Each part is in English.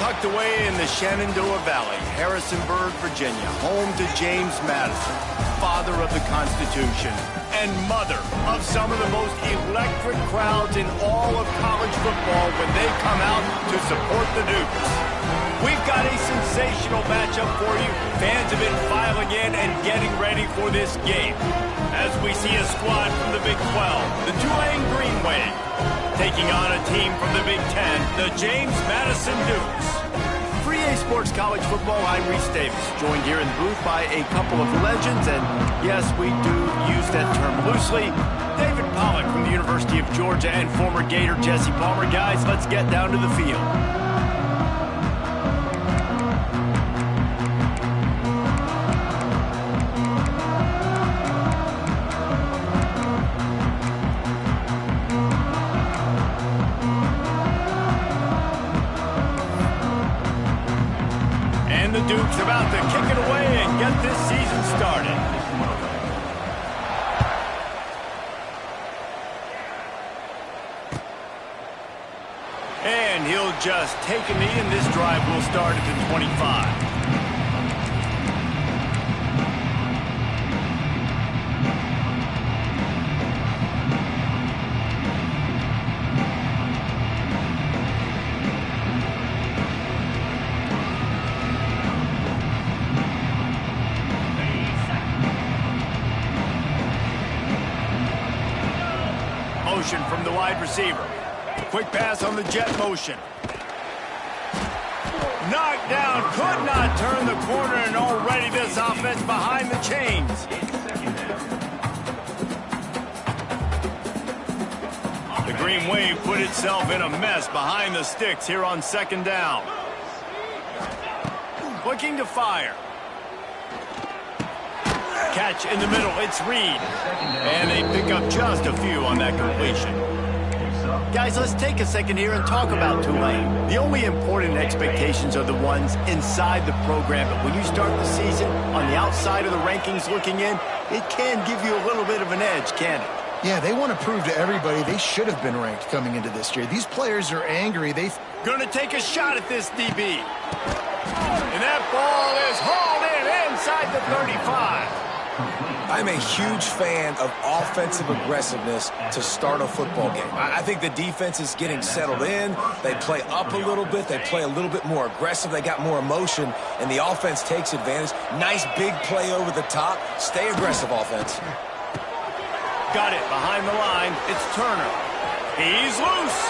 Tucked away in the Shenandoah Valley, Harrisonburg, Virginia, home to James Madison, father of the Constitution and mother of some of the most electric crowds in all of college football when they come out to support the Dukes. We've got a sensational matchup for you. Fans have been filing in and getting ready for this game. As we see a squad from the Big 12, the Tulane Green Wave, taking on a team from the Big 10, the James Madison Dukes. For EA Sports College Football, I'm Reese Davis, joined here in the booth by a couple of legends, and yes, we do use that term loosely. David Pollack from the University of Georgia and former Gator Jesse Palmer. Guys, let's get down to the field. The Dukes about to kick it away and get this season started. And he'll just take a knee, and this drive will start at the 25. From the wide receiver. Quick pass on the jet motion. Knocked down, could not turn the corner, and already this offense behind the chains. The Green Wave put itself in a mess behind the sticks here on second down. Looking to fire. Catch in the middle, it's Reed. And they pick up just a few on that completion. Guys, let's take a second here and talk about Tulane. The only important expectations are the ones inside the program, but when you start the season on the outside of the rankings looking in, it can give you a little bit of an edge, can it? Yeah, they want to prove to everybody they should have been ranked coming into this year. These players are angry. Gonna take a shot at this DB. And that ball is hauled in inside the 35. I'm a huge fan of offensive aggressiveness to start a football game. I think the defense is getting settled in. They play up a little bit. They play a little bit more aggressive. They got more emotion, and the offense takes advantage. Nice big play over the top. Stay aggressive, offense. Got it behind the line. It's Turner. He's loose.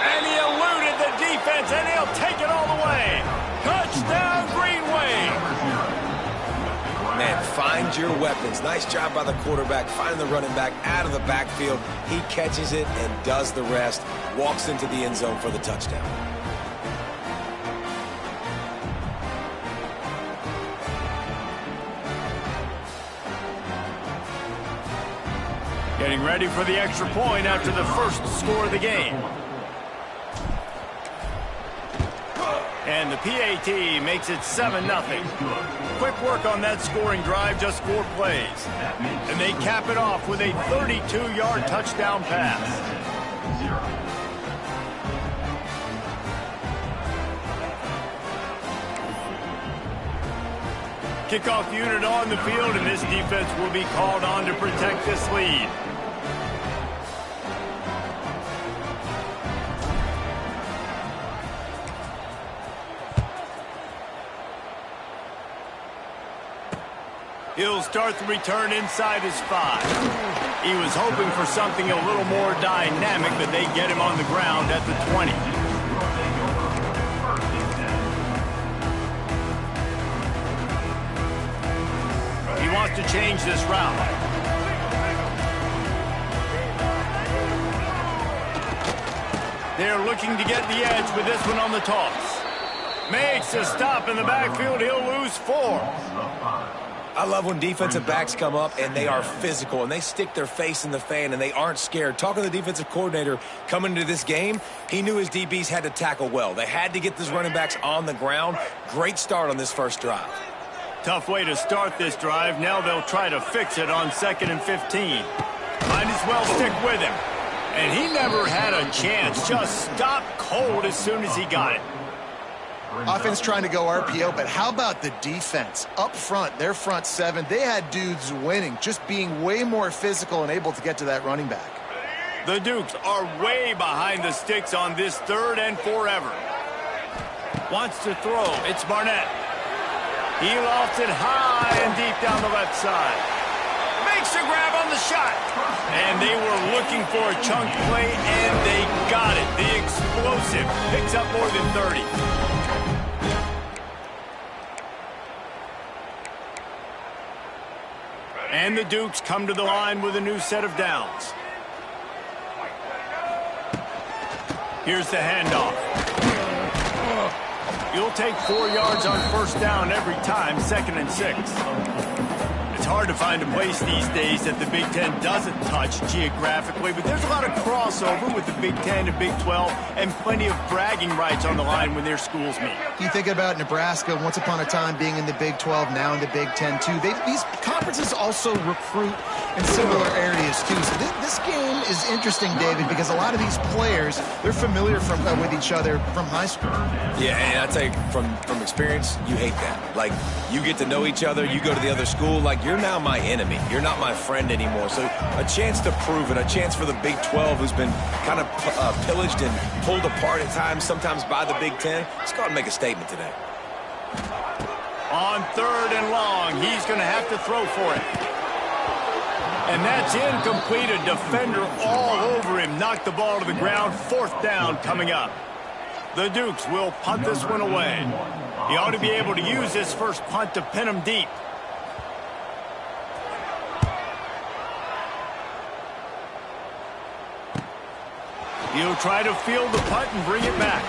And he eluded the defense, and he'll take it all the way. Touchdown, Green Wave. Man, find your weapons. Nice job by the quarterback, finding the running back out of the backfield. He catches it and does the rest. Walks into the end zone for the touchdown. Getting ready for the extra point after the first score of the game. And the PAT makes it 7-0. Quick work on that scoring drive, just 4 plays. And they cap it off with a 32-yard touchdown pass. Kickoff unit on the field, and this defense will be called on to protect this lead. He'll start the return inside his 5. He was hoping for something a little more dynamic, but they get him on the ground at the 20. He wants to change this route. They're looking to get the edge with this one on the toss. Makes a stop in the backfield. He'll lose 4. I love when defensive backs come up and they are physical and they stick their face in the fan and they aren't scared. Talking to the defensive coordinator coming into this game, he knew his DBs had to tackle well. They had to get these running backs on the ground. Great start on this first drive. Tough way to start this drive. Now they'll try to fix it on 2nd and 15. Might as well stick with him. And he never had a chance. Just stopped cold as soon as he got it. Offense trying to go RPO, but how about the defense? Up front, their front seven, they had dudes winning, just being way more physical and able to get to that running back. The Dukes are way behind the sticks on this 3rd and forever. Wants to throw. It's Barnett. He lofts it high and deep down the left side. Makes a grab on the shot. And they were looking for a chunk play, and they got it. The explosive picks up more than 30. And the Dukes come to the line with a new set of downs. Here's the handoff. You'll take 4 yards on 1st down every time, 2nd and 6. It's hard to find a place these days that the Big Ten doesn't touch geographically, but there's a lot of crossover with the Big Ten and Big 12 and plenty of bragging rights on the line when their schools meet. You think about Nebraska, once upon a time being in the Big 12, now in the Big 10 too. These conferences also recruit in similar areas too. So this game is interesting, David, because a lot of these players, they're familiar with each other from high school. Yeah, and I tell you, from experience, you hate that. Like, you get to know each other, you go to the other school, like, you're now my enemy. You're not my friend anymore. So a chance to prove it, a chance for the Big 12, who's been kind of pillaged and pulled apart at times, sometimes by the Big 10. Let's go out and make a statement today. On 3rd and long, he's going to have to throw for it. And that's incomplete. A defender all over him. Knocked the ball to the ground. 4th down coming up. The Dukes will punt this one away. He ought to be able to use this first punt to pin him deep. He'll try to field the punt and bring it back.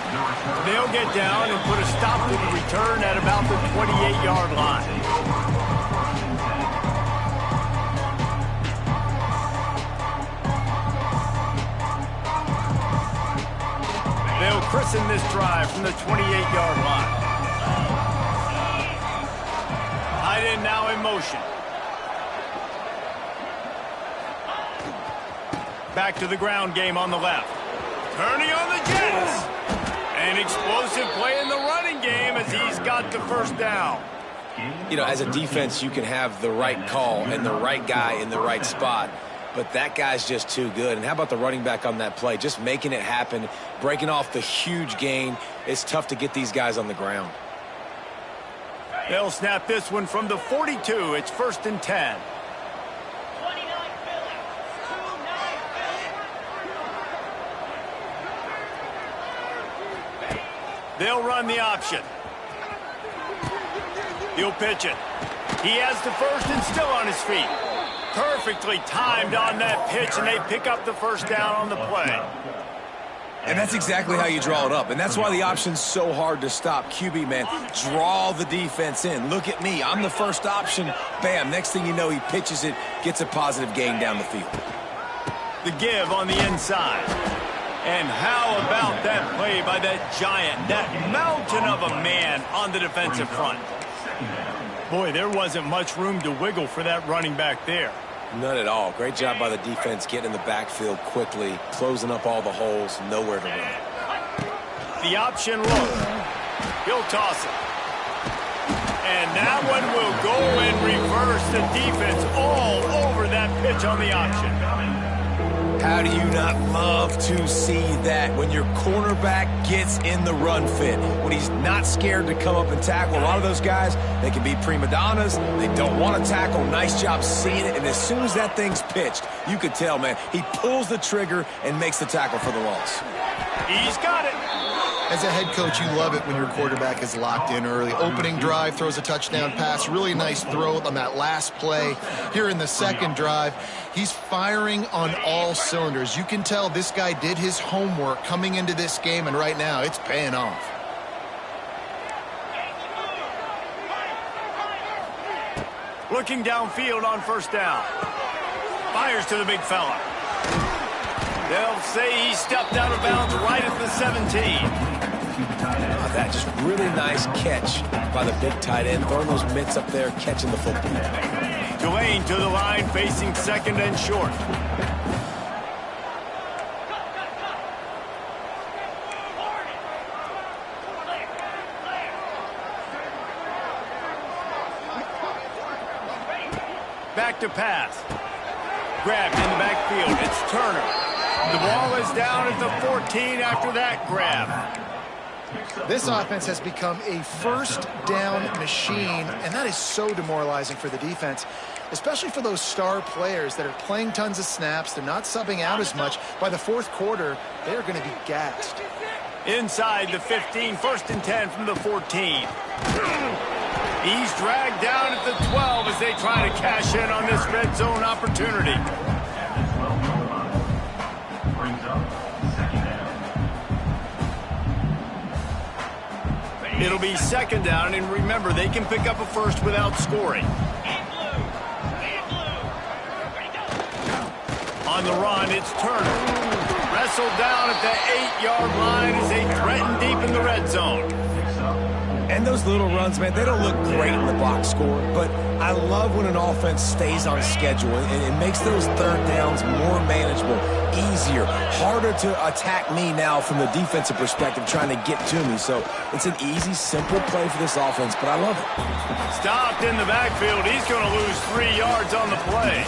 They'll get down and put a stop to the return at about the 28-yard line. They'll christen this drive from the 28-yard line. Tight end now in motion. Back to the ground game on the left. Turning on the Jets. An explosive play in the running game as he's got the 1st down. You know, as a defense, you can have the right call and the right guy in the right spot. But that guy's just too good. And how about the running back on that play? Just making it happen, breaking off the huge gain. It's tough to get these guys on the ground. They'll snap this one from the 42. It's 1st and 10. They'll run the option. He'll pitch it. He has the 1st and still on his feet. Perfectly timed on that pitch, and they pick up the 1st down on the play. And that's exactly how you draw it up. And that's why the option's so hard to stop. QB, man, draw the defense in. Look at me. I'm the first option. Bam. Next thing you know, he pitches it, gets a positive gain down the field. The give on the inside. And how about that play by that giant, that mountain of a man on the defensive front? Boy, there wasn't much room to wiggle for that running back there. None at all. Great job by the defense getting in the backfield quickly, closing up all the holes, nowhere to run. The option look. He'll toss it. And that one will go in reverse. The defense all over that pitch on the option. How do you not love to see that when your cornerback gets in the run fit, when he's not scared to come up and tackle? A lot of those guys, they can be prima donnas. They don't want to tackle. Nice job seeing it. And as soon as that thing's pitched, you could tell, man, he pulls the trigger and makes the tackle for the loss. He's got it. As a head coach, you love it when your quarterback is locked in early. Opening drive, throws a touchdown pass. Really nice throw on that last play. Here in the 2nd drive, he's firing on all cylinders. You can tell this guy did his homework coming into this game, and right now it's paying off. Looking downfield on 1st down. Fires to the big fella. They'll say he stepped out of bounds right at the 17. That just really nice catch by the big tight end, throwing those mitts up there, catching the football. Tulane to the line, facing 2nd and short. Back to pass. Grabbed in the backfield. It's Turner. The ball is down at the 14 after that grab. This offense has become a first down machine, and that is so demoralizing for the defense, especially for those star players that are playing tons of snaps. They're not subbing out as much. By the fourth quarter, they're going to be gassed. Inside the 15, 1st and 10 from the 14. He's dragged down at the 12 as they try to cash in on this red zone opportunity. It'll be 2nd down, and remember, they can pick up a first without scoring. On the run, it's Turner. Wrestled down at the 8-yard line as they threaten deep in the red zone. And those little runs, man, they don't look great in the box score, but I love when an offense stays on schedule, and it makes those 3rd downs more manageable, easier, harder to attack me now from the defensive perspective trying to get to me. So it's an easy, simple play for this offense, but I love it. Stopped in the backfield. He's going to lose 3 yards on the play.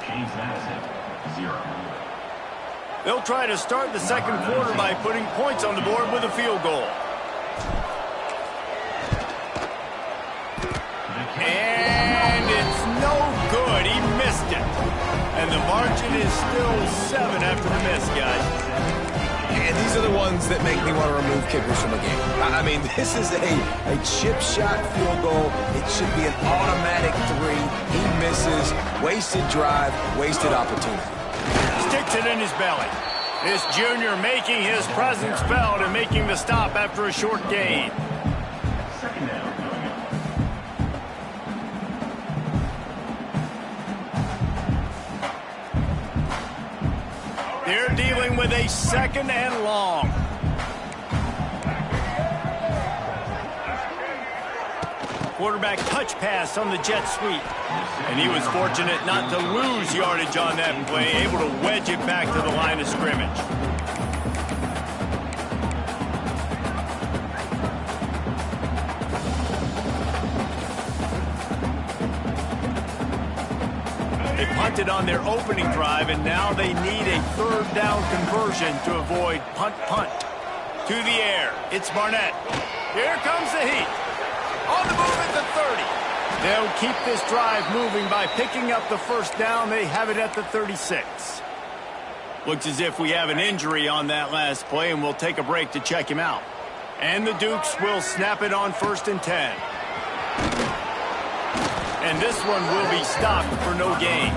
James Madison, 0. They'll try to start the 2nd quarter by putting points on the board with a field goal. And it's no good. He missed it. And the margin is still 7 after the miss, guys. And these are the ones that make me want to remove kickers from a game. I mean, this is a chip shot field goal. It should be an automatic 3. He misses. Wasted drive, wasted opportunity. Sticks it in his belly. This junior making his presence felt and making the stop after a short gain. 2nd down. They're dealing with a 2nd and long. Quarterback touch pass on the jet sweep. And he was fortunate not to lose yardage on that play, able to wedge it back to the line of scrimmage. They punted on their opening drive, and now they need a 3rd down conversion to avoid punt. To the air, it's Barnett. Here comes the heat. On the move at the 30. They'll keep this drive moving by picking up the 1st down. They have it at the 36. Looks as if we have an injury on that last play, and we'll take a break to check him out. And the Dukes will snap it on 1st and 10. And this one will be stopped for no gain.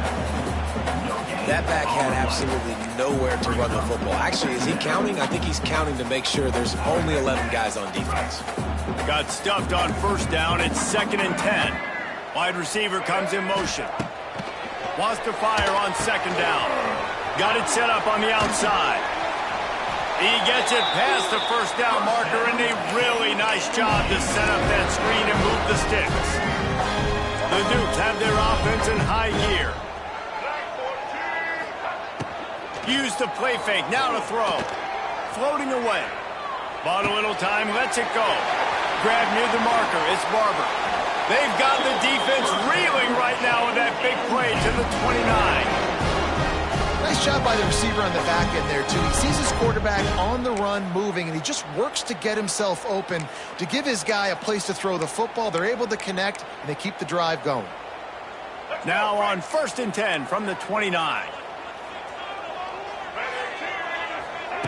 That back had absolutely nowhere to run the football. Actually, is he counting? I think he's counting to make sure there's only 11 guys on defense. Got stuffed on 1st down. It's 2nd and 10. Wide receiver comes in motion. Wants to fire on 2nd down. Got it set up on the outside. He gets it past the 1st down marker, and a really nice job to set up that screen and move the sticks. The Dukes have their offense in high gear. Use the play fake. Now to throw. Floating away. Bought a little time. Lets it go. Grab near the marker. It's Barber. They've got the defense reeling right now with that big play to the 29. Nice job by the receiver on the back end there, too. He sees his quarterback on the run moving, and he just works to get himself open to give his guy a place to throw the football. They're able to connect, and they keep the drive going. Now on 1st and 10 from the 29.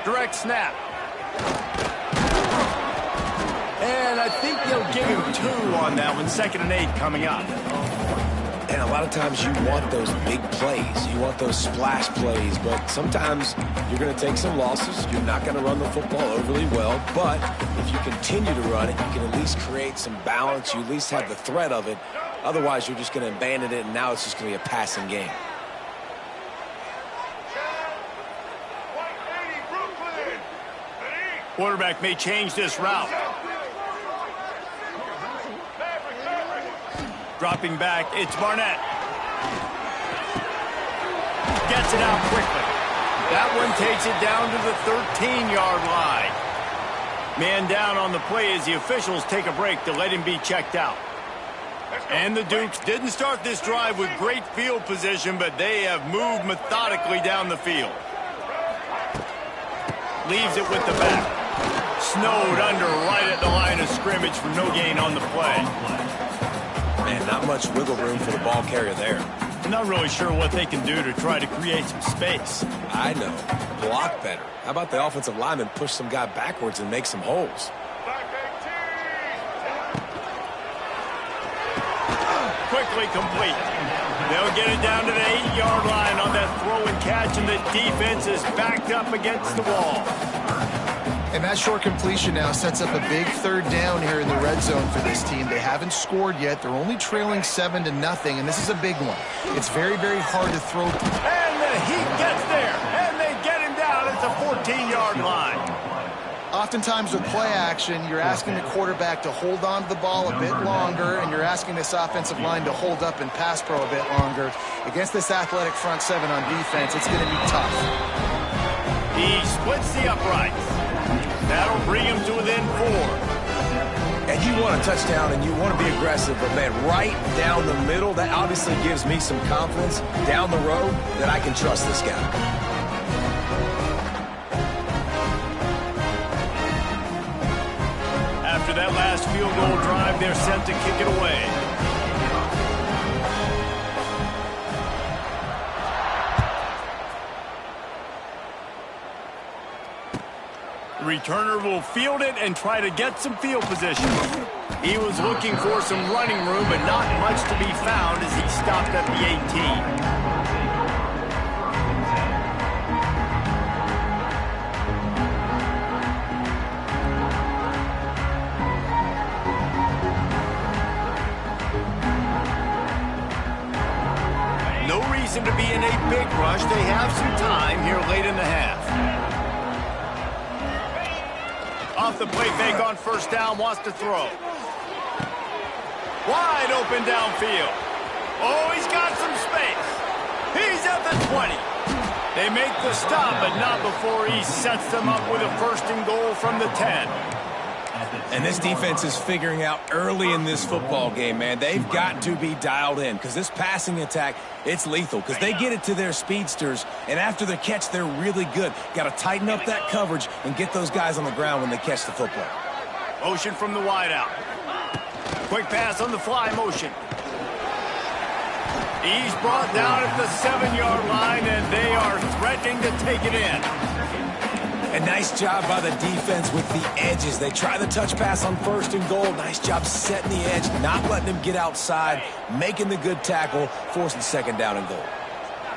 Direct snap. And I think they'll give him 2 on that one. 2nd and 8 coming up. And a lot of times you want those big plays. You want those splash plays. But sometimes you're going to take some losses. You're not going to run the football overly well. But if you continue to run it, you can at least create some balance. You at least have the threat of it. Otherwise, you're just going to abandon it, and now it's just going to be a passing game. Quarterback may change this route. Dropping back, it's Barnett. Gets it out quickly. That one takes it down to the 13-yard line. Man down on the play as the officials take a break to let him be checked out. And the Dukes didn't start this drive with great field position, but they have moved methodically down the field. Leaves it with the back. Snowed under right at the line of scrimmage for no gain on the play. Man, not much wiggle room for the ball carrier there. I'm not really sure what they can do to try to create some space. I know. Block better. How about the offensive lineman push some guy backwards and make some holes? Quickly complete. They'll get it down to the 8-yard line on that throw and catch, and the defense is backed up against the wall. And that short completion now sets up a big third down here in the red zone for this team. They haven't scored yet. They're only trailing 7-0, and this is a big one. It's very, very hard to throw. And the Heat gets there, and they get him down at the 14-yard line. Oftentimes with play action, you're asking the quarterback to hold on to the ball a bit longer, and you're asking this offensive line to hold up and pass pro a bit longer. Against this athletic front seven on defense, it's going to be tough. He splits the uprights. That'll bring him to within 4. And you want a touchdown and you want to be aggressive, but man, right down the middle, that obviously gives me some confidence down the road that I can trust this guy. After that last field goal drive, they're set to kick it away. The returner will field it and try to get some field position. He was looking for some running room, but not much to be found as he stopped at the 18. To be in a big rush. They have some time here late in the half. Off the play fake on first down, wants to throw. Wide open downfield. Oh, he's got some space. He's at the 20. They make the stop, but not before he sets them up with a first and goal from the 10. And this defense is figuring out early in this football game, man. They've got to be dialed in because this passing attack, it's lethal because they get it to their speedsters, and after the catch, they're really good. Got to tighten up that coverage and get those guys on the ground when they catch the football. Motion from the wideout. Quick pass on the fly motion. He's brought down at the 7-yard line, and they are threatening to take it in. A nice job by the defense with the edges. They try the touch pass on first and goal. Nice job setting the edge, not letting him get outside, making the good tackle, forcing second down and goal.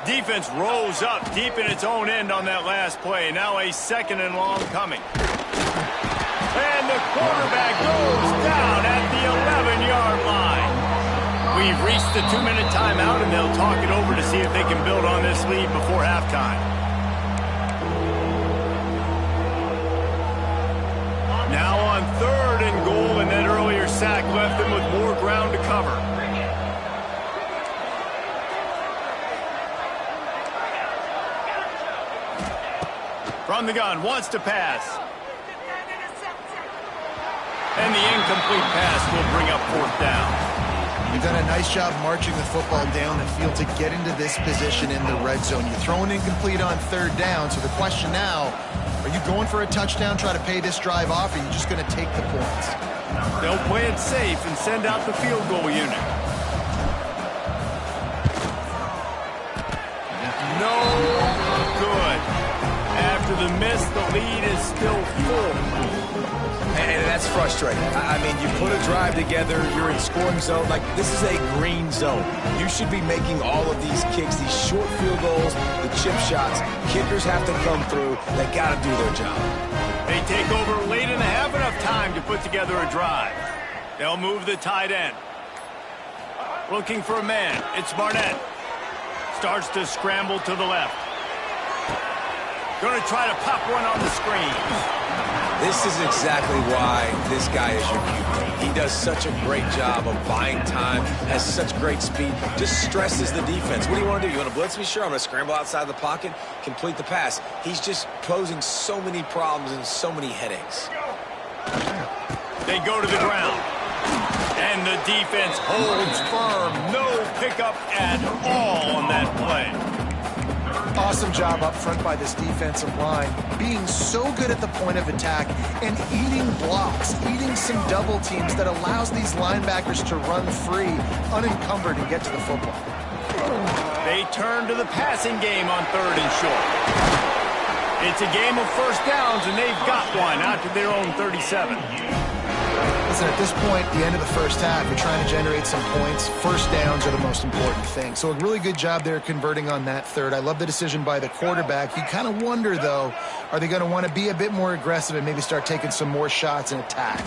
Defense rose up deep in its own end on that last play. Now a second and long coming. And the quarterback goes down at the 11-yard line. We've reached the 2-minute timeout, and they'll talk it over to see if they can build on this lead before halftime. Now on third and goal, and that earlier sack left them with more ground to cover. From the gun, wants to pass. And the incomplete pass will bring up fourth down. You've done a nice job marching the football down the field to get into this position in the red zone. You're throwing incomplete on third down, so the question now, are you going for a touchdown, try to pay this drive off, or are you just going to take the points? They'll play it safe and send out the field goal unit. No good. After the miss, the lead is still full. And that's frustrating. I mean, you put a drive together, you're in scoring zone. Like, this is a green zone. You should be making all of these kicks, these short field goals, the chip shots. Kickers have to come through. They got to do their job. They take over late and have enough time to put together a drive. They'll move the tight end. Looking for a man. It's Barnett. Starts to scramble to the left. Going to try to pop one on the screen. This is exactly why this guy is your QB. He does such a great job of buying time, has such great speed, just stresses the defense. What do you want to do? You want to blitz me? Sure, I'm going to scramble outside the pocket, complete the pass. He's just posing so many problems and so many headaches. They go to the ground. And the defense holds firm. No pickup at all on that play. Awesome job up front by this defensive line, being so good at the point of attack and eating blocks, eating some double teams that allows these linebackers to run free, unencumbered, and get to the football. They turn to the passing game on 3rd and short. It's a game of first downs, and they've got one out to their own 37. Listen, at this point, the end of the first half, you're trying to generate some points. First downs are the most important thing. So a really good job there converting on that third. I love the decision by the quarterback. You kind of wonder, though, are they going to want to be a bit more aggressive and maybe start taking some more shots and attack?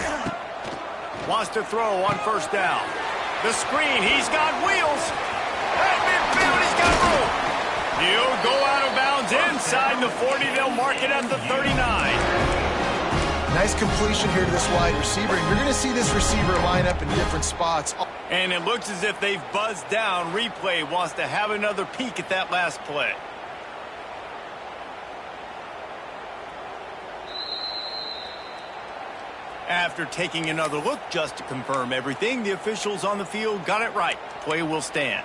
Wants to throw on first down. The screen, he's got wheels. At midfield, he's got room. He'll go out of bounds inside the 40. They'll mark it at the 39. Nice completion here to this wide receiver. And you're going to see this receiver line up in different spots. And it looks as if they've buzzed down. Replay wants to have another peek at that last play. After taking another look just to confirm everything, the officials on the field got it right. Play will stand.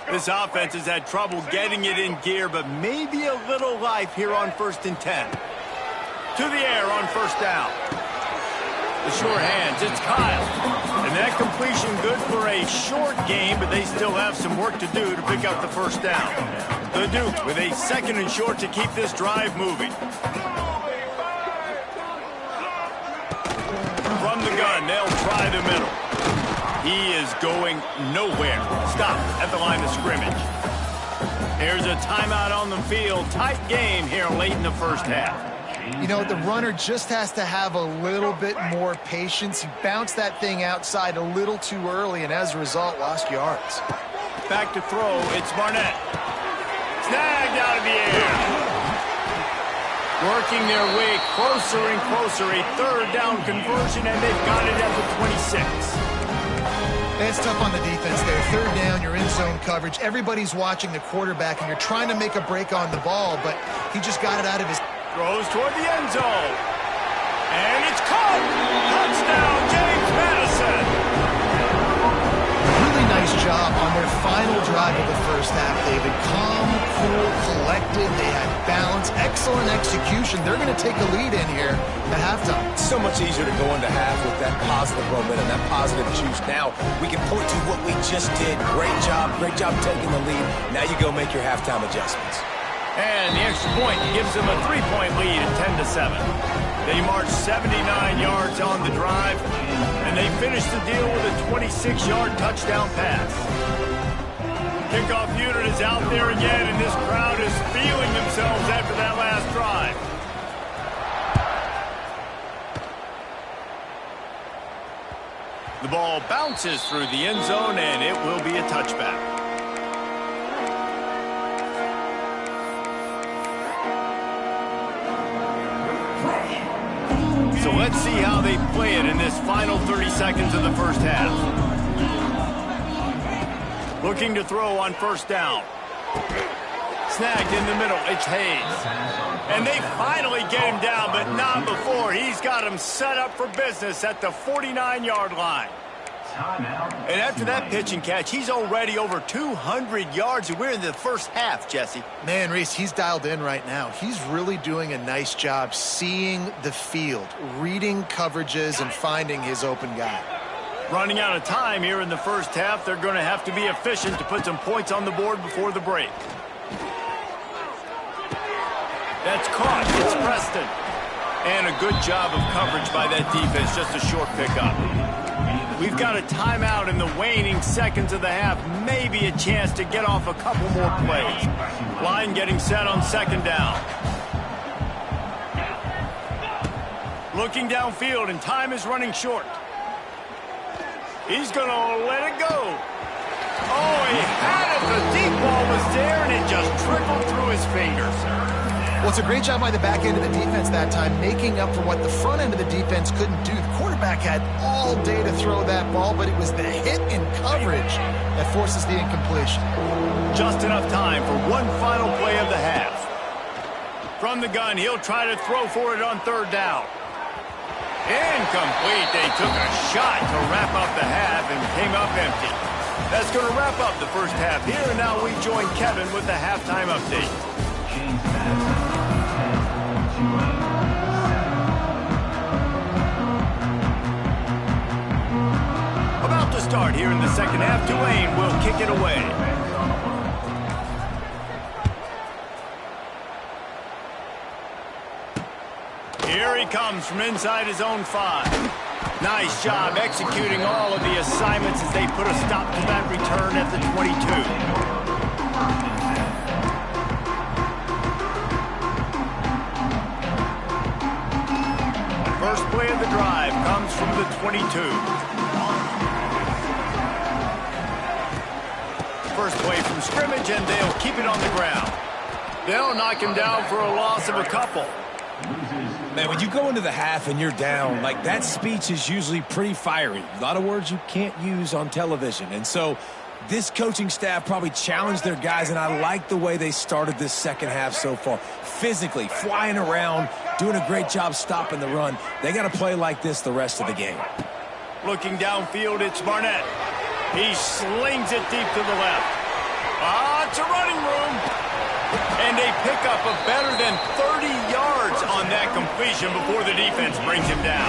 This offense has had trouble getting it in gear, but maybe a little life here on 1st and 10. To the air on first down. The sure hands, it's Kyle. And that completion good for a short game, but they still have some work to do to pick up the first down. The Duke with a 2nd and short to keep this drive moving. From the gun, they'll try the middle. He is going nowhere. Stop at the line of scrimmage. There's a timeout on the field. Tight game here late in the first half. You know, the runner just has to have a little bit more patience. He bounced that thing outside a little too early, and as a result, lost yards. Back to throw. It's Barnett. Snagged out of the air. Working their way closer and closer. A 3rd down conversion, and they've got it at the 26. It's tough on the defense there. 3rd down, you're in zone coverage. Everybody's watching the quarterback, and you're trying to make a break on the ball, but he just got it out of his... Throws toward the end zone. And it's caught. Touchdown, James Madison. Really nice job on their final drive of the first half, David. Calm, cool, collected. They had balance. Excellent execution. They're going to take a lead in here at halftime. It's so much easier to go into half with that positive momentum, that positive juice. Now we can point to what we just did. Great job taking the lead. Now you go make your halftime adjustments. And the extra point gives them a 3-point lead at 10-7. They march 79 yards on the drive, and they finish the deal with a 26-yard touchdown pass. Kickoff unit is out there again, and this crowd is feeling themselves after that last drive. The ball bounces through the end zone, and it will be a touchback. So let's see how they play it in this final 30 seconds of the first half. Looking to throw on first down. Snagged in the middle. It's Hayes. And they finally get him down, but not before. He's got him set up for business at the 49-yard line. And after that pitch and catch, he's already over 200 yards, and we're in the first half, Jesse. Man, Reese, he's dialed in right now. He's really doing a nice job seeing the field, reading coverages, and finding his open guy. Running out of time here in the first half. They're going to have to be efficient to put some points on the board before the break. That's caught. It's Preston. And a good job of coverage by that defense. Just a short pickup. We've got a timeout in the waning seconds of the half. Maybe a chance to get off a couple more plays. Line getting set on 2nd down. Looking downfield, and time is running short. He's going to let it go. Oh, he had it. The deep ball was there, and it just trickled through his fingers. Well, it's a great job by the back end of the defense that time, making up for what the front end of the defense couldn't do. The quarterback had all day to throw that ball, but it was the hit in coverage that forces the incompletion. Just enough time for one final play of the half. From the gun, he'll try to throw for it on third down. Incomplete. They took a shot to wrap up the half and came up empty. That's going to wrap up the first half here, and now we join Kevin with the halftime update. James Madison, 10, About to start here in the second half, Tulane will kick it away. Here he comes from inside his own 5. Nice job executing all of the assignments as they put a stop to that return at the 22. First play of the drive comes from the 22. First play from scrimmage, and they'll keep it on the ground. They'll knock him down for a loss of a couple. Man, when you go into the half and you're down, like, that speech is usually pretty fiery. A lot of words you can't use on television. And so this coaching staff probably challenged their guys, and I like the way they started this second half so far. Physically, flying around, doing a great job stopping the run. They got to play like this the rest of the game. Looking downfield, it's Barnett. He slings it deep to the left. It's a running room. And they pick up a better than 30 yards on that completion before the defense brings him down.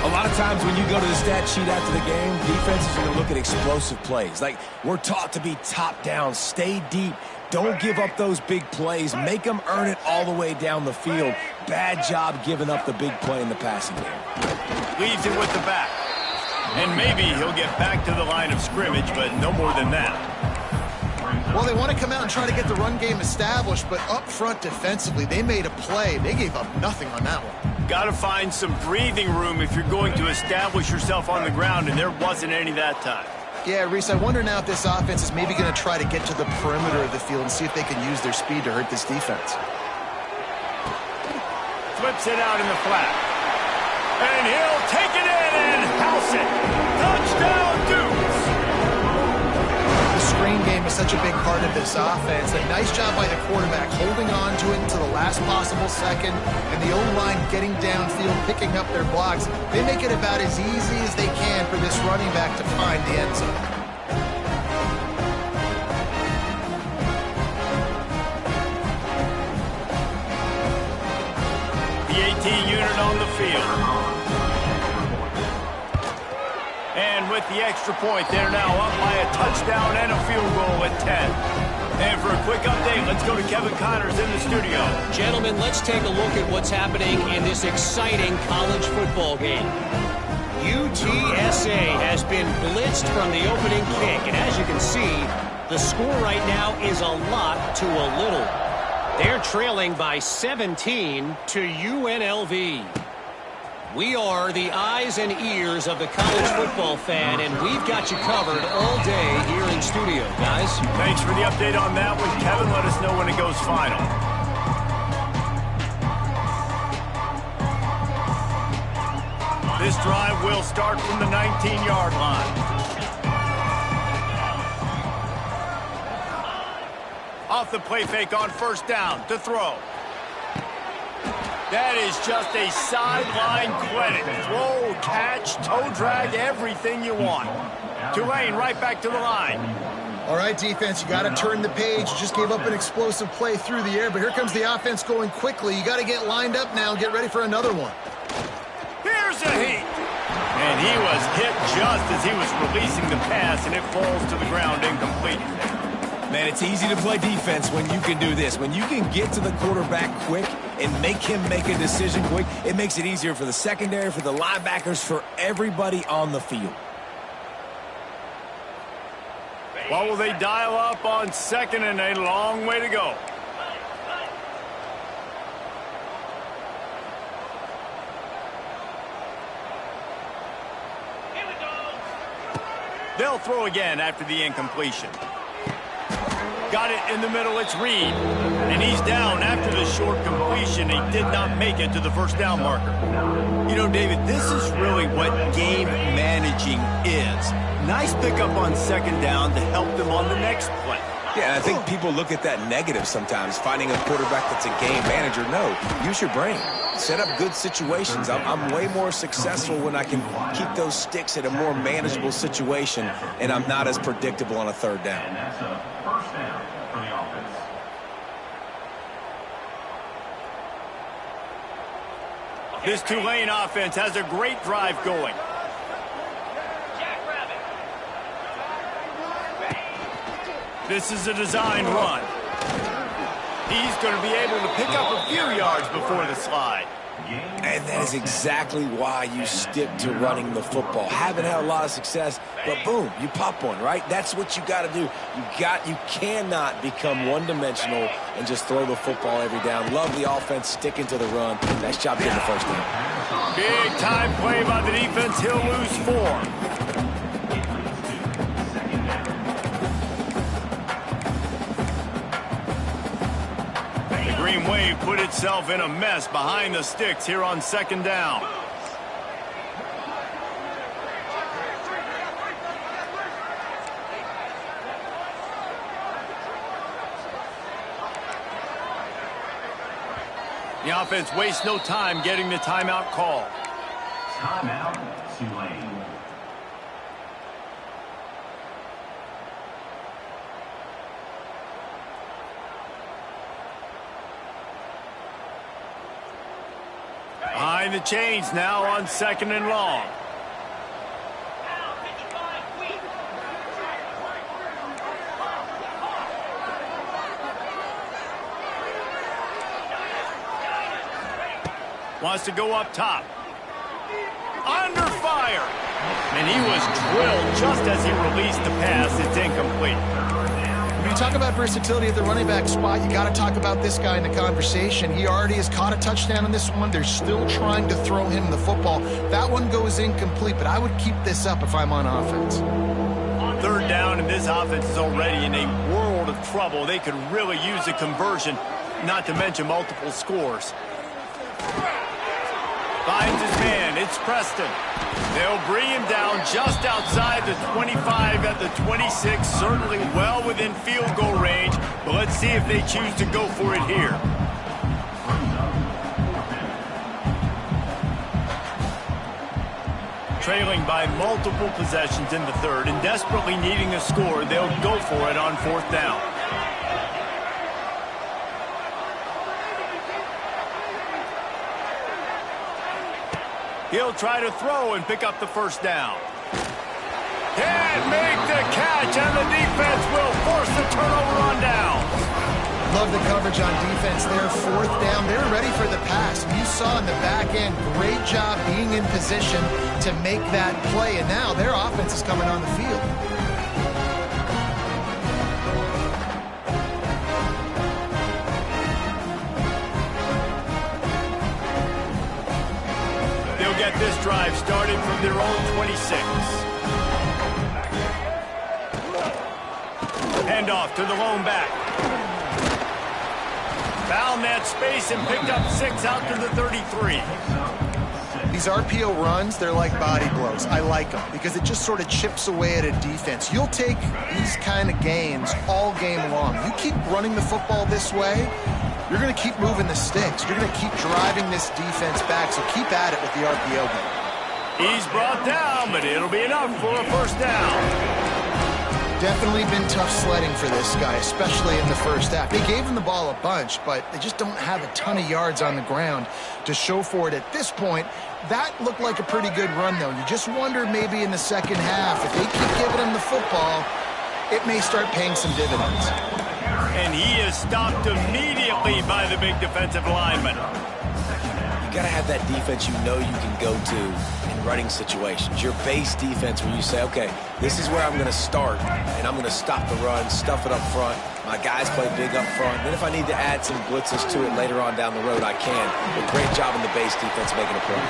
A lot of times when you go to the stat sheet after the game, defense is going to look at explosive plays. Like, we're taught to be top down, stay deep, don't give up those big plays, make them earn it all the way down the field. Bad job giving up the big play in the passing game. Leaves it with the back. And maybe he'll get back to the line of scrimmage, but no more than that. Well, they want to come out and try to get the run game established, but up front defensively, they made a play. They gave up nothing on that one. Got to find some breathing room if you're going to establish yourself on the ground, and there wasn't any that time. Yeah, Reese, I wonder now if this offense is maybe going to try to get to the perimeter of the field and see if they can use their speed to hurt this defense. Flips it out in the flat. And he'll take it in and house it. Touchdown, Dukes! The screen game is such a big part of this offense. A nice job by the quarterback holding on to it until the last possible second, and the O-line getting downfield, picking up their blocks. They make it about as easy as they can for this running back to find the end zone. The 18 unit on the field. And with the extra point, they're now up by a touchdown and a field goal at 10. And for a quick update, let's go to Kevin Connors in the studio. Gentlemen, let's take a look at what's happening in this exciting college football game. UTSA has been blitzed from the opening kick, and as you can see, the score right now is a lot to a little. They're trailing by 17 to UNLV. We are the eyes and ears of the college football fan, and we've got you covered all day here in studio, guys. Thanks for the update on that one, Kevin. Let us know when it goes final. This drive will start from the 19-yard line. Off the play fake on first down to throw. That is just a sideline credit. Throw, catch, toe drag, everything you want. Tulane right back to the line. All right, defense, you got to turn the page. You just gave up an explosive play through the air, but here comes the offense going quickly. You got to get lined up now and get ready for another one. Here's a heat. And he was hit just as he was releasing the pass, and it falls to the ground incomplete. Man, it's easy to play defense when you can do this. When you can get to the quarterback quick and make him make a decision quick, it makes it easier for the secondary, for the linebackers, for everybody on the field. What will they dial up on second and a long way to go? They'll throw again after the incompletion. Got it in the middle, it's Reed. And he's down after the short completion. He did not make it to the first down marker. You know, David, this is really what game managing is. Nice pickup on second down to help them on the next play. Yeah, and I think people look at that negative sometimes, finding a quarterback that's a game manager. No, use your brain. Set up good situations. I'm way more successful when I can keep those sticks at a more manageable situation, and I'm not as predictable on a third down. And that's a first down for the offense. This Tulane offense has a great drive going. This is a design run. He's going to be able to pick up a few yards before the slide. And that is exactly why you stick to running the football. Haven't had a lot of success, but boom, you pop one, right? That's what you got to do. You cannot become one-dimensional and just throw the football every down. Love the offense sticking to the run. Nice job getting the first down. Big time play by the defense. He'll lose 4. Green Wave put itself in a mess behind the sticks here on second down. The offense wastes no time getting the timeout call. Timeout, Tulane. Behind the chains now on second and long. Wants to go up top. Under fire. And he was drilled just as he released the pass. It's incomplete. When you talk about versatility at the running back spot, you got to talk about this guy in the conversation. He already has caught a touchdown on this one. They're still trying to throw him the football. That one goes incomplete, but I would keep this up if I'm on offense. Third down, and this offense is already in a world of trouble. They could really use a conversion, not to mention multiple scores. Finds his man. It's Preston. They'll bring him down just outside the 25 at the 26, certainly well within field goal range, but let's see if they choose to go for it here. Trailing by multiple possessions in the third and desperately needing a score, they'll go for it on fourth down. He'll try to throw and pick up the first down. Can't make the catch, and the defense will force the turnover on down. Love the coverage on defense there. Fourth down. They're ready for the pass. You saw in the back end, great job being in position to make that play, and now their offense is coming on the field. Get this drive started from their own 26. Hand off to the lone back. Found that space and picked up 6 out to the 33. These RPO runs, they're like body blows. I like them because it just sort of chips away at a defense. You'll take these kind of gains all game long. You keep running the football this way, you're going to keep moving the sticks. You're going to keep driving this defense back, so keep at it with the RPO game. He's brought down, but it'll be enough for a first down. Definitely been tough sledding for this guy, especially in the first half. They gave him the ball a bunch, but they just don't have a ton of yards on the ground to show for it at this point. That looked like a pretty good run, though. You just wonder maybe in the second half, if they keep giving him the football, it may start paying some dividends. And he is stopped immediately by the big defensive lineman. You got to have that defense you know you can go to in running situations. Your base defense where you say, okay, this is where I'm going to start, and I'm going to stop the run, stuff it up front. My guys play big up front. Then if I need to add some blitzes to it later on down the road, I can. But great job in the base defense making a play.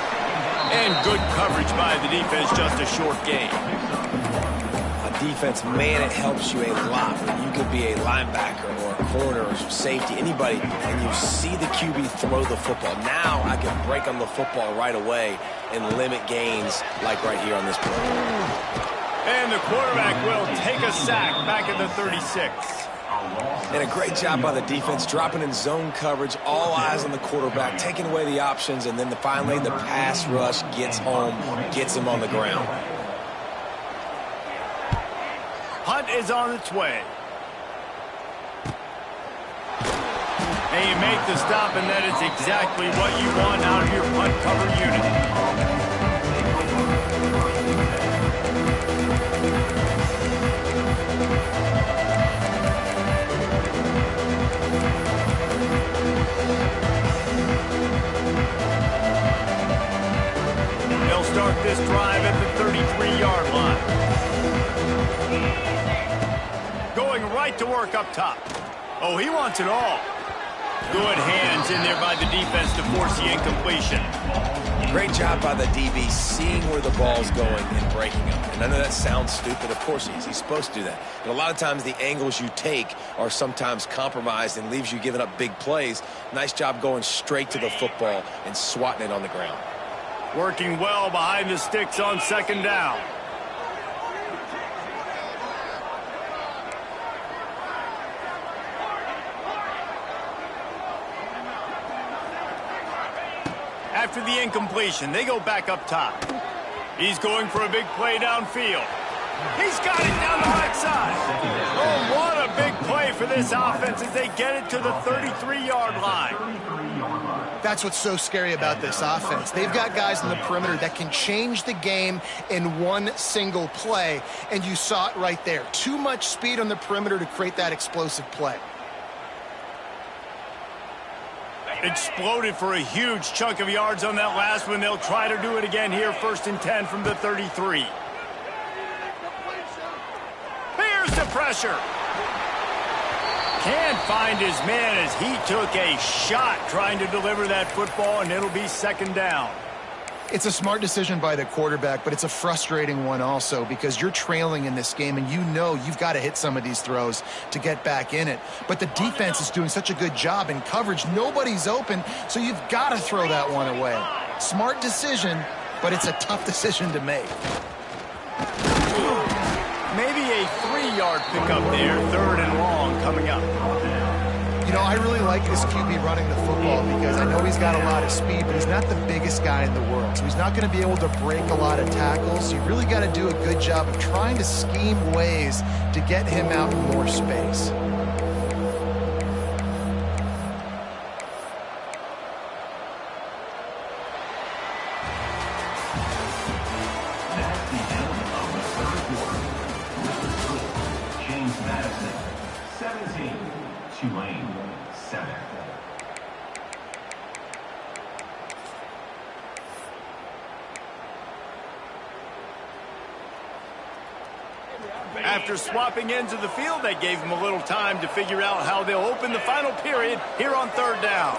And good coverage by the defense, just a short game. Defense, man, it helps you a lot when you could be a linebacker or a corner or safety, anybody, and you see the QB throw the football. Now I can break on the football right away and limit gains like right here on this play. And the quarterback will take a sack back at the 36. And a great job by the defense, dropping in zone coverage, all eyes on the quarterback, taking away the options, and then finally the pass rush gets home, gets him on the ground. Punt is on its way. And you make the stop, and that is exactly what you want out of your punt cover unit. They'll start this drive at the 33-yard line. Going right to work up top. Oh, he wants it all. Good hands in there by the defense to force the incompletion. Great job by the DB seeing where the ball's going and breaking them. And I know that sounds stupid. Of course he's supposed to do that. But a lot of times the angles you take are sometimes compromised and leaves you giving up big plays. Nice job going straight to the football and swatting it on the ground. Working well behind the sticks on second down. After the incompletion, they go back up top. He's going for a big play downfield. He's got it down the right side. Oh, what a big play for this offense as they get it to the 33-yard line. That's what's so scary about this offense. They've got guys in the perimeter that can change the game in one single play, and you saw it right there. Too much speed on the perimeter to create that explosive play. Exploded for a huge chunk of yards on that last one. They'll try to do it again here, 1st and 10 from the 33. Here's the pressure. Can't find his man as he took a shot trying to deliver that football, and it'll be second down. It's a smart decision by the quarterback, but it's a frustrating one also because you're trailing in this game and you know you've got to hit some of these throws to get back in it. But the defense is doing such a good job in coverage. Nobody's open, so you've got to throw that one away. Smart decision, but it's a tough decision to make. Maybe a 3-yard pickup there, 3rd and long coming up. You know, I really like this QB running the football because I know he's got a lot of speed, but he's not the biggest guy in the world. So he's not going to be able to break a lot of tackles. You really got to do a good job of trying to scheme ways to get him out in more space. James Madison, 17, Tulane, 7. After swapping ends of the field, they gave him a little time to figure out how they'll open the final period here on 3rd down.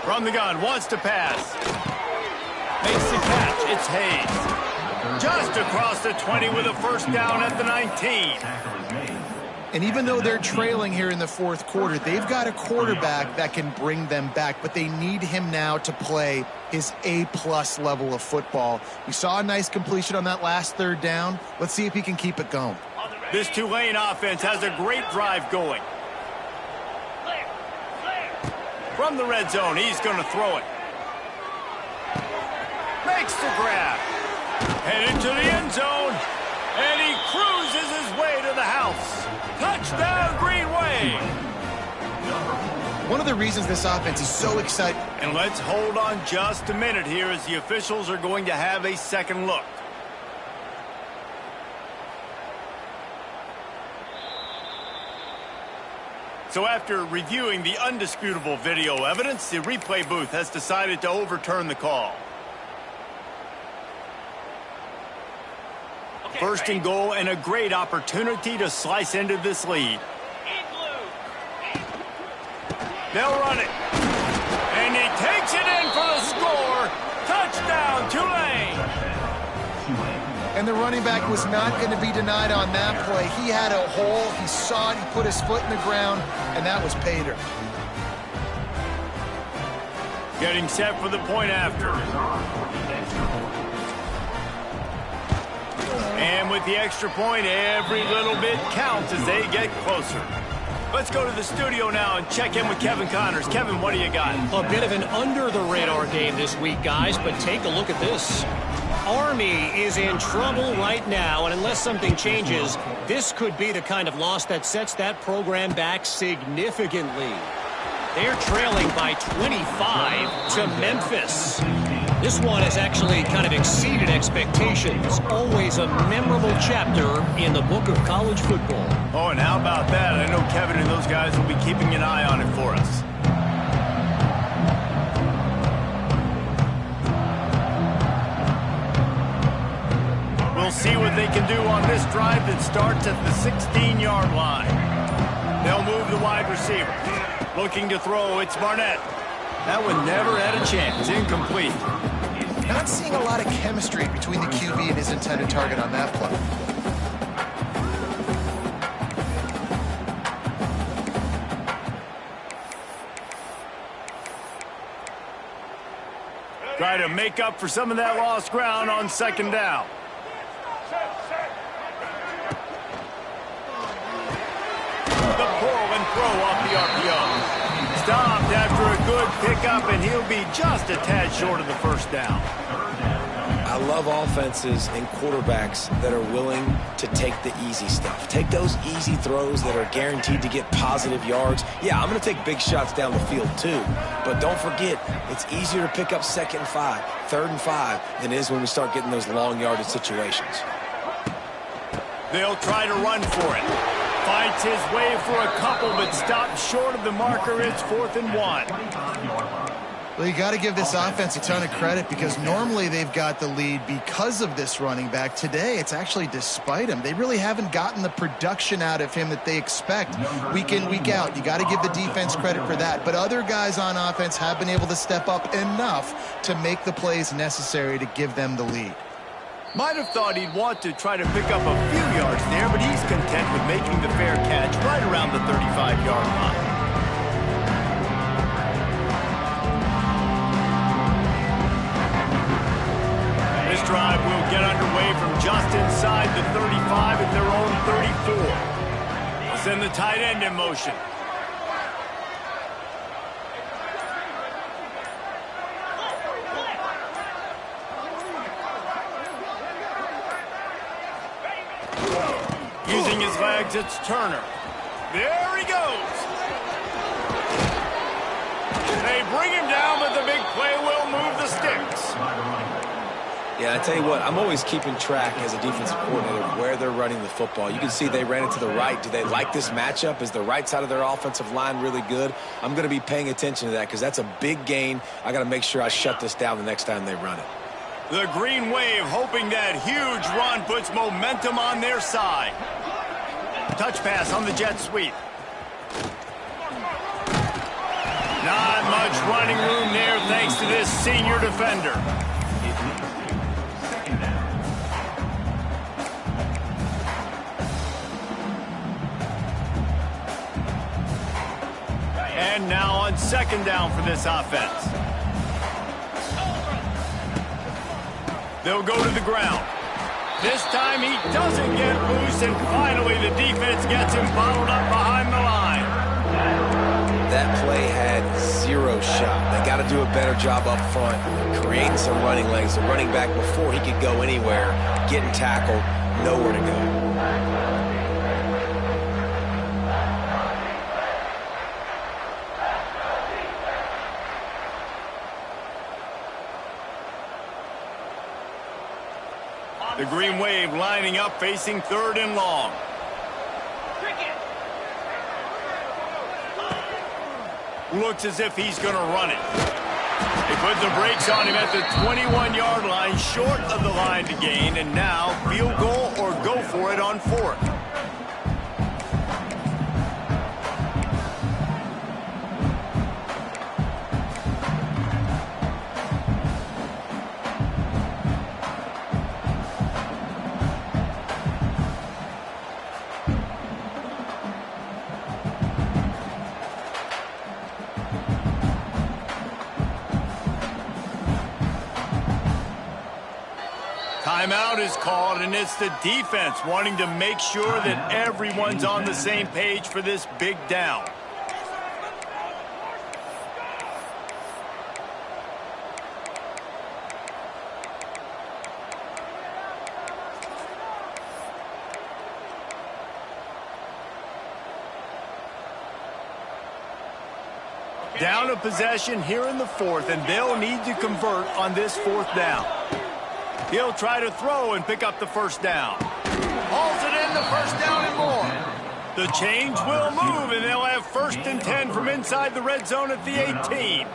From the gun, wants to pass. Makes the catch. It's Hayes. Just across the 20 with a 1st down at the 19. And even though they're trailing here in the 4th quarter, they've got a quarterback that can bring them back, but they need him now to play his A-plus level of football. We saw a nice completion on that last 3rd down. Let's see if he can keep it going. This Tulane offense has a great drive going. From the red zone, he's going to throw it. Makes the grab. Headed to the end zone. And he cruises his way to the house. Touchdown, Green Wave. One of the reasons this offense is so exciting. And let's hold on just a minute here as the officials are going to have a second look. So after reviewing the undisputable video evidence, the replay booth has decided to overturn the call. 1st and goal and a great opportunity to slice into this lead. They'll run it. And he takes it in for the score. Touchdown, Tulane. And the running back was not going to be denied on that play. He had a hole. He saw it. He put his foot in the ground, and that was pay dirt. Getting set for the point after. And with the extra point, every little bit counts as they get closer. Let's go to the studio now and check in with Kevin Connors. Kevin, what do you got? A bit of an under-the-radar game this week, guys, but take a look at this. Army is in trouble right now, and unless something changes, this could be the kind of loss that sets that program back significantly. They're trailing by 25 to Memphis. This one has actually kind of exceeded expectations. Always a memorable chapter in the book of college football. Oh, and how about that? I know Kevin and those guys will be keeping an eye on it for us. We'll see what they can do on this drive that starts at the 16-yard line. They'll move the wide receiver. Looking to throw, it's Barnett. That one never had a chance. Incomplete. Not seeing a lot of chemistry between the QB and his intended target on that play. Try to make up for some of that lost ground on second down. The pull and throw off the RPO. Stopped after a good pickup, and he'll be just a tad short of the first down. I love offenses and quarterbacks that are willing to take the easy stuff. Take those easy throws that are guaranteed to get positive yards. Yeah, I'm going to take big shots down the field too. But don't forget, it's easier to pick up 2nd and 5, 3rd and 5 than it is when we start getting those long yardage situations. They'll try to run for it. Fights his way for a couple, but stops short of the marker. It's 4th and 1. Well, you got to give this offense a ton of credit because normally they've got the lead because of this running back. Today, it's actually despite him. They really haven't gotten the production out of him that they expect week in, week out. You got to give the defense credit for that. But other guys on offense have been able to step up enough to make the plays necessary to give them the lead. Might have thought he'd want to try to pick up a few yards there, but he's content with making the fair catch right around the 35-yard line. This drive will get underway from just inside the 35 at their own 34. They'll send the tight end in motion. Using his legs, it's Turner. There he goes. They bring him down, but the big play will move the sticks. Yeah, I tell you what, I'm always keeping track as a defensive coordinator where they're running the football. You can see they ran it to the right. Do they like this matchup? Is the right side of their offensive line really good? I'm going to be paying attention to that because that's a big gain. I got to make sure I shut this down the next time they run it. The Green Wave hoping that huge run puts momentum on their side. Touch pass on the jet sweep. Not much running room there thanks to this senior defender. And now on 2nd down for this offense. They'll go to the ground. This time he doesn't get loose, and finally the defense gets him bottled up behind the line. That play had 0 shot. They got to do a better job up front, creating some running lanes. The running back, before he could go anywhere, getting tackled, nowhere to go. The Green Wave lining up, facing 3rd and long. Looks as if he's going to run it. They put the brakes on him at the 21-yard line, short of the line to gain, and now field goal or go for it on 4th. Timeout is called, and it's the defense wanting to make sure that everyone's on the same page for this big down. Down a possession here in the fourth, and they'll need to convert on this fourth down. He'll try to throw and pick up the first down. Hauls it in, the first down and more. The chains will move, and they'll have 1st and 10 from inside the red zone at the 18.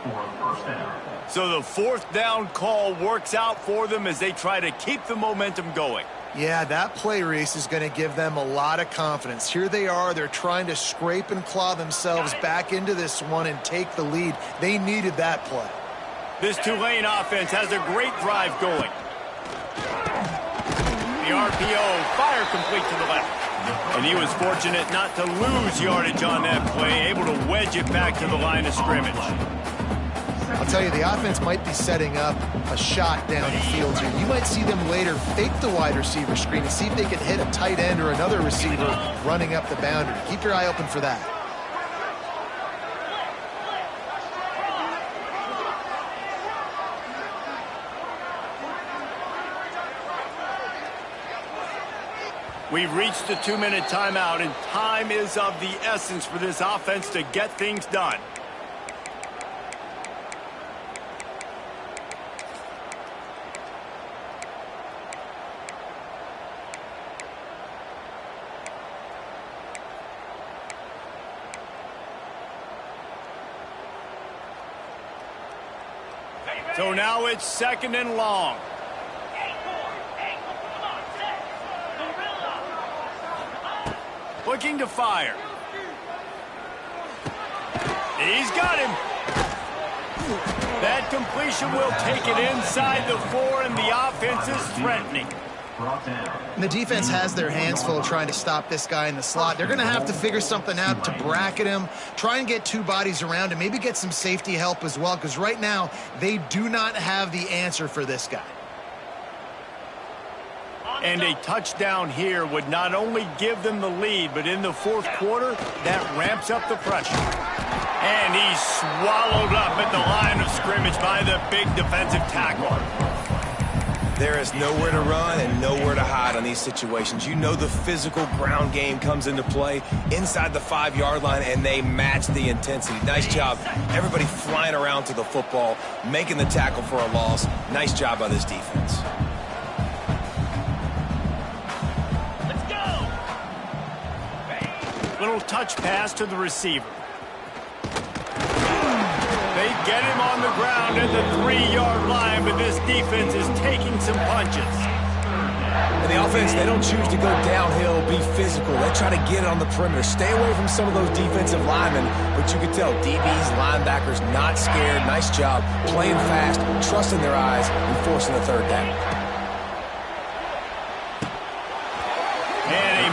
So the fourth down call works out for them as they try to keep the momentum going. Yeah, that play, Reese, is going to give them a lot of confidence. Here they are. They're trying to scrape and claw themselves back into this one and take the lead. They needed that play. This Tulane offense has a great drive going. The RPO, fire complete to the left. And he was fortunate not to lose yardage on that play, able to wedge it back to the line of scrimmage. I'll tell you, the offense might be setting up a shot down the field here. You might see them later fake the wide receiver screen and see if they can hit a tight end or another receiver running up the boundary. Keep your eye open for that. We've reached the 2-minute timeout, and time is of the essence for this offense to get things done. So now it's 2nd and long. Looking to fire. He's got him. That completion will take it inside the 4, and the offense is threatening. And the defense has their hands full trying to stop this guy in the slot. They're going to have to figure something out to bracket him, try and get 2 bodies around him, maybe get some safety help as well, because right now they do not have the answer for this guy. And a touchdown here would not only give them the lead, but in the fourth quarter, that ramps up the pressure. And he's swallowed up at the line of scrimmage by the big defensive tackle. There is nowhere to run and nowhere to hide on these situations. You know the physical ground game comes into play inside the 5-yard line, and they match the intensity. Nice job. Everybody flying around to the football, making the tackle for a loss. Nice job by this defense. Little touch pass to the receiver. They get him on the ground at the 3-yard line, but this defense is taking some punches. And the offense, they don't choose to go downhill, be physical. They try to get it on the perimeter. Stay away from some of those defensive linemen, but you can tell DBs, linebackers, not scared. Nice job playing fast, trusting their eyes, and forcing the 3rd down.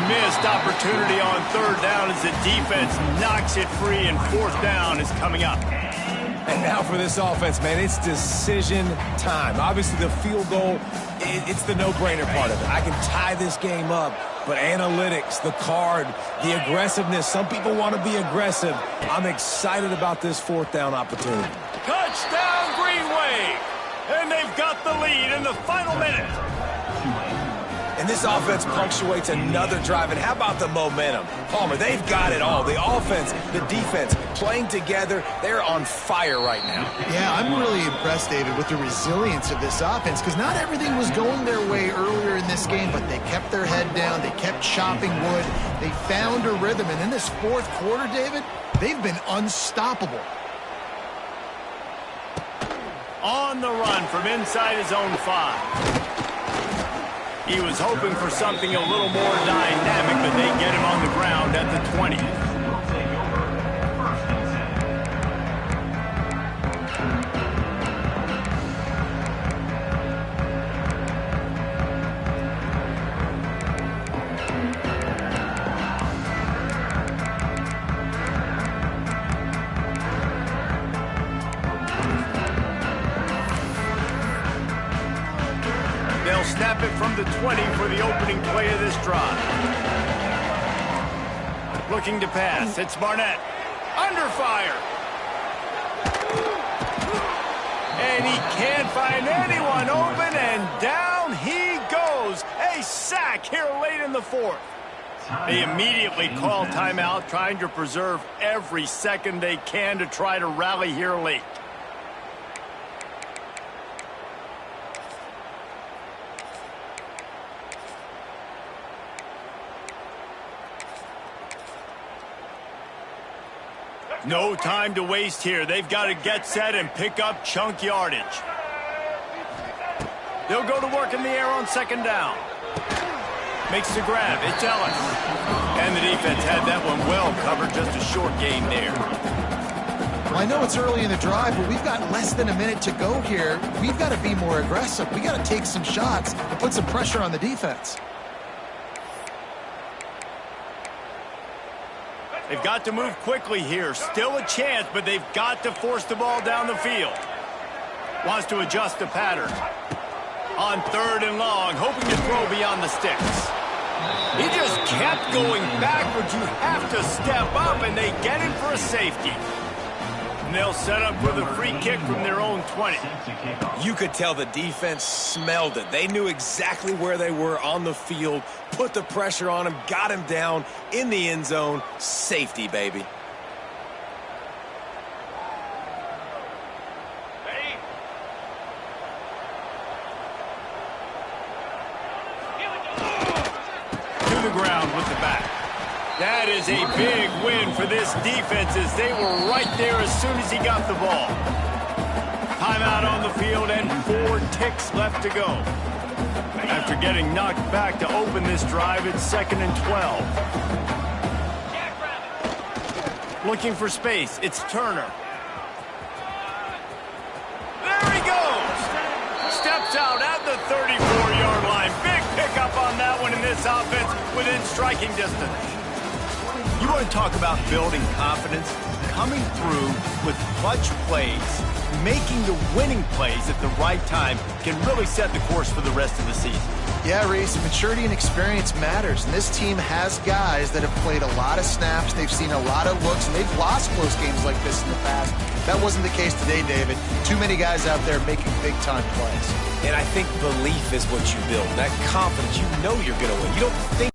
Missed opportunity on 3rd down as the defense knocks it free, and 4th down is coming up. And now for this offense, man, it's decision time. Obviously, the field goal, it's the no-brainer part of it. I can tie this game up, but analytics, the card, the aggressiveness, some people want to be aggressive. I'm excited about this 4th down opportunity. Touchdown, Green Wave! And they've got the lead in the final minute. And this offense punctuates another drive. And how about the momentum? Palmer, they've got it all. The offense, the defense, playing together. They're on fire right now. Yeah, I'm really impressed, David, with the resilience of this offense, because not everything was going their way earlier in this game, but they kept their head down. They kept chopping wood. They found a rhythm. And in this 4th quarter, David, they've been unstoppable. On the run from inside his own 5. He was hoping for something a little more dynamic, but they get him on the ground at the 20. Snap snap it from the 20 for the opening play of this drive. Looking to pass. It's Barnett. Under fire. And he can't find anyone open, and down he goes. A sack here late in the fourth. They immediately call timeout, trying to preserve every second they can to try to rally here late. No time to waste here. They've got to get set and pick up chunk yardage. They'll go to work in the air on second down. Makes the grab. It's Ellis. And the defense had that one well covered. Just a short gain there. Well, I know it's early in the drive, but we've got less than a minute to go here. We've got to be more aggressive. We've got to take some shots and put some pressure on the defense. They've got to move quickly here. Still a chance, but they've got to force the ball down the field. Wants to adjust the pattern. On third and long, hoping to throw beyond the sticks. He just kept going backwards. You have to step up, and they get it for a safety. And they'll set up for the free kick from their own 20. You could tell the defense smelled it. They knew exactly where they were on the field, put the pressure on him, got him down in the end zone. Safety, baby. To the ground with the back. That is a big win for this defense as they were right there as soon as he got the ball. Timeout on the field and 4 ticks left to go. After getting knocked back to open this drive, it's 2nd and 12. Looking for space. It's Turner. There he goes. Steps out at the 34-yard line. Big pickup on that one in this offense within striking distance. You want to talk about building confidence? Coming through with clutch plays, making the winning plays at the right time can really set the course for the rest of the season. Yeah, Reese, maturity and experience matters, and this team has guys that have played a lot of snaps, they've seen a lot of looks, and they've lost close games like this in the past. That wasn't the case today, David. Too many guys out there making big-time plays. And I think belief is what you build. That confidence, you know you're going to win. You don't think